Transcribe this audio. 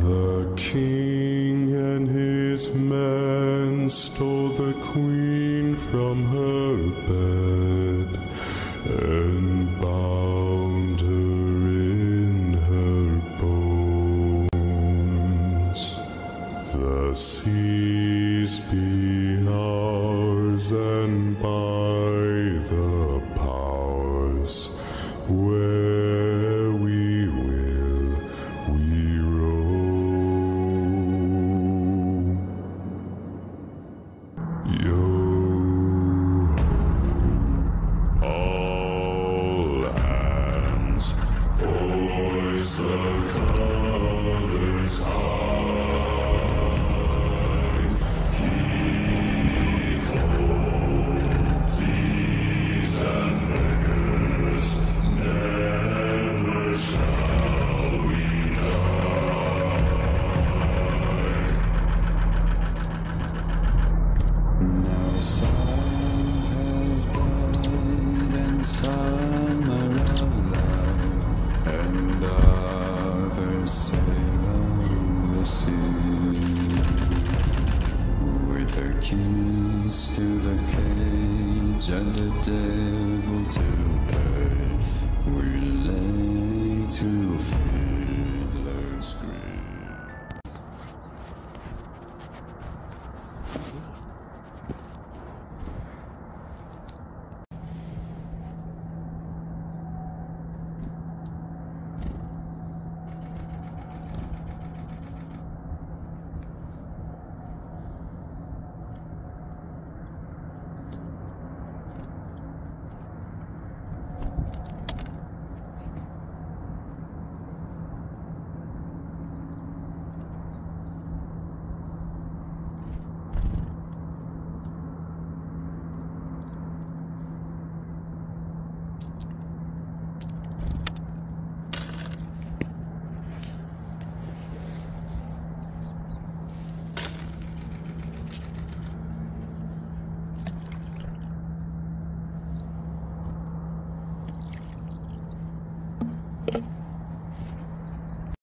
The king and his men stole the queen from her bed and bound her in her bones. The seas be ours, and by the powers where we will we roam. Yo, all hands, hoist the colors high. Heave ho, thieves and beggars, never shall we die. Now some have died and some are alive, and others sail on the sea with their keys to the cage and the devil to pay. We lay to fear.